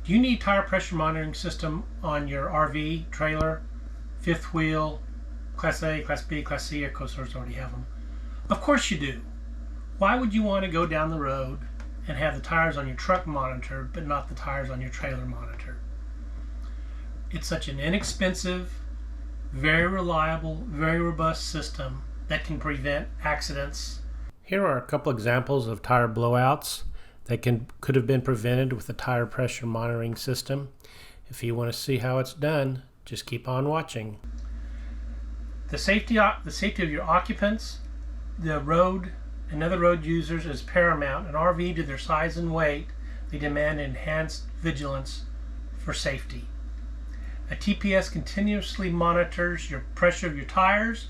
Do you need tire pressure monitoring system on your RV, trailer, fifth wheel, Class A, Class B, Class C, or coasters already have them? Of course you do. Why would you want to go down the road and have the tires on your truck monitored but not the tires on your trailer monitored? It's such an inexpensive, very reliable, very robust system that can prevent accidents. Here are a couple examples of tire blowouts that could have been prevented with the tire pressure monitoring system. If you want to see how it's done, just keep on watching. The safety of your occupants, the road, and other road users is paramount. An RV, to their size and weight, they demand enhanced vigilance for safety. A TPS continuously monitors your pressure of your tires,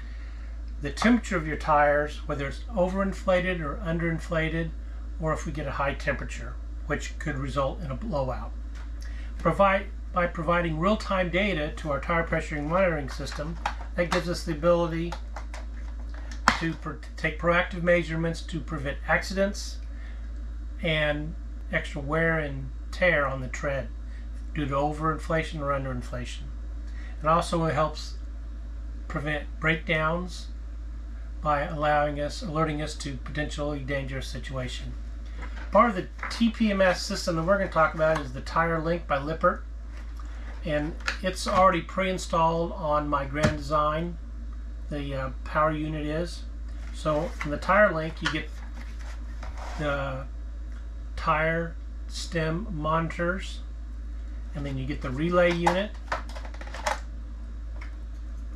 the temperature of your tires, whether it's overinflated or underinflated, or if we get a high temperature, which could result in a blowout. By providing real-time data to our tire pressure monitoring system, that gives us the ability to take proactive measurements to prevent accidents and extra wear and tear on the tread due to overinflation or underinflation. And also it helps prevent breakdowns by alerting us to potentially dangerous situation. Part of the TPMS system that we're going to talk about is the Tire Link by Lippert, and it's already pre-installed on my Grand Design. The power unit is. So in the Tire Link you get the tire stem monitors, and then you get the relay unit,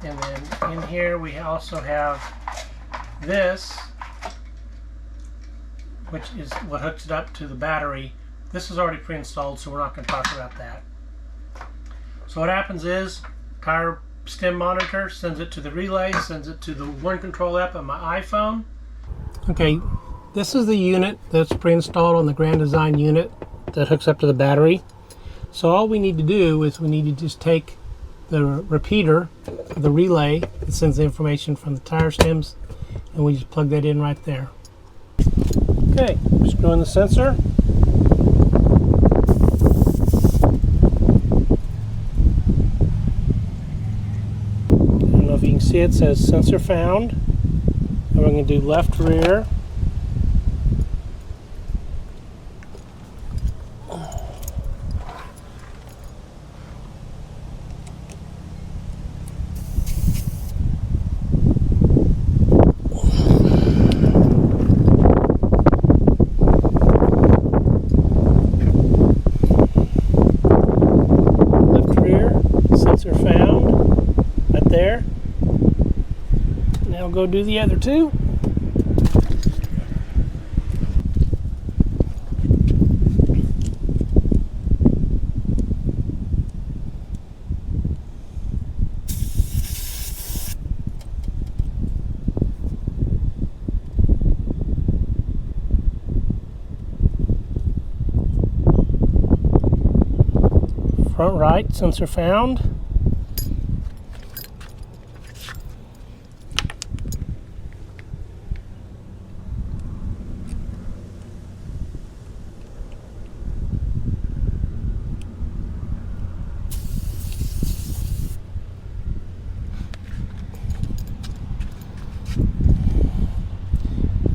and then in here we also have this, which is what hooks it up to the battery. This is already pre-installed, so we're not going to talk about that. So what happens is, tire stem monitor sends it to the relay, sends it to the One Control app on my iPhone. Okay, this is the unit that's pre-installed on the Grand Design unit that hooks up to the battery. So all we need to do is we need to just take the repeater of the relay that sends the information from the tire stems, and we just plug that in right there. Okay, screw in the sensor. I don't know if you can see it says sensor found. And we're going to do left rear. Sensor found right there. Now go do the other two. Front right, sensor found.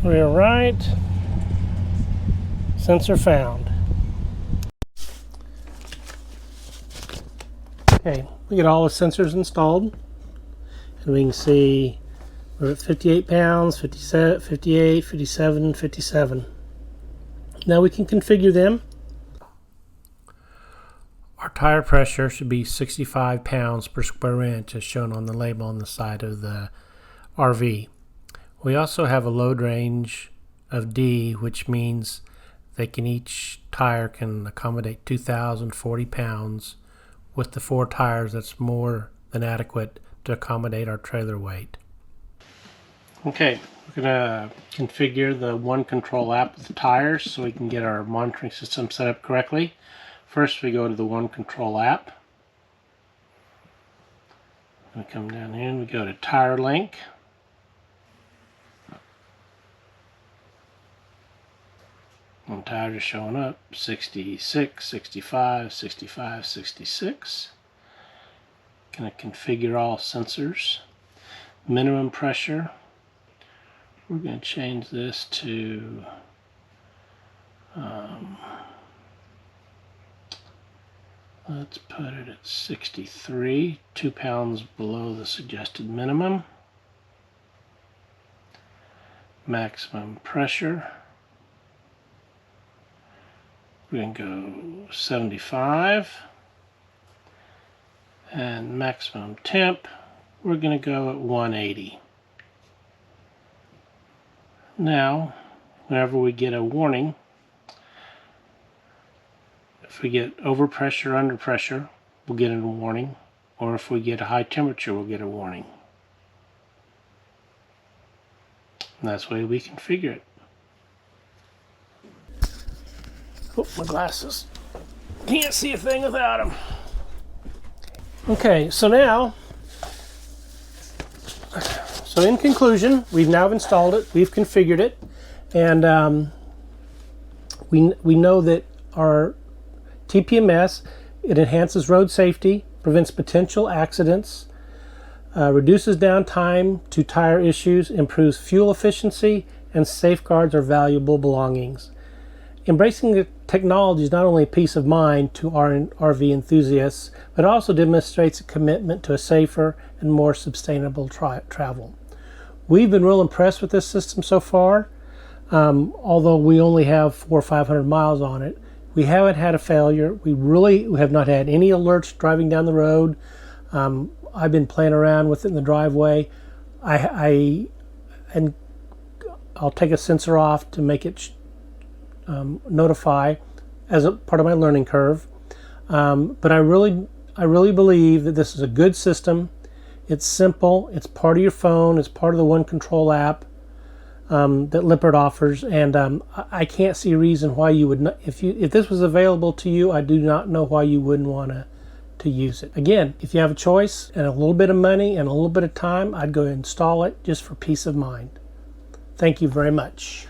Rear right, sensor found. Okay, we get all the sensors installed, and we can see we're at 58 pounds, 57, 58, 57, 57. Now we can configure them. Our tire pressure should be 65 pounds per square inch as shown on the label on the side of the RV. We also have a load range of D, which means each tire can accommodate 2,040 pounds. With the 4 tires, that's more than adequate to accommodate our trailer weight. Okay, we're going to configure the One Control app with the tires so we can get our monitoring system set up correctly. First, we go to the One Control app. We come down here and we go to Tire Link. tires are showing up. 66, 65, 65, 66. Going to configure all sensors. Minimum pressure. We're going to change this to let's put it at 63, 2 pounds below the suggested minimum. Maximum pressure. We're going to go 75. And maximum temp, we're going to go at 180. Now, whenever we get a warning, if we get overpressure, under pressure, we'll get a warning. Or if we get a high temperature, we'll get a warning. And that's the way we configure it. Oh, my glasses. Can't see a thing without them. Okay, so now, in conclusion, we've now installed it, we've configured it, and we know that our TPMS, it enhances road safety, prevents potential accidents, reduces downtime to tire issues, improves fuel efficiency, and safeguards our valuable belongings. Embracing the technology is not only a peace of mind to our RV enthusiasts, but also demonstrates a commitment to a safer and more sustainable travel. We've been real impressed with this system so far. Although we only have 400 or 500 miles on it, we haven't had a failure. We have not had any alerts driving down the road. I've been playing around with it in the driveway. I'll take a sensor off to make it notify as a part of my learning curve. But I really believe that this is a good system. It's simple. It's part of your phone. It's part of the One Control app that Lippert offers, and I can't see a reason why you would not. If this was available to you, I do not know why you wouldn't want to use it. Again, if you have a choice and a little bit of money and a little bit of time, I'd go install it just for peace of mind. Thank you very much.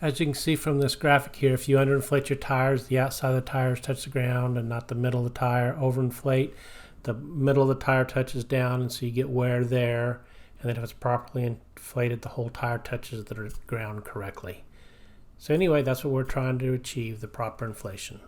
As you can see from this graphic here, if you underinflate your tires, the outside of the tires touch the ground and not the middle of the tire. Overinflate, the middle of the tire touches down, and so you get wear there. And then if it's properly inflated, the whole tire touches the ground correctly. So anyway, that's what we're trying to achieve, the proper inflation.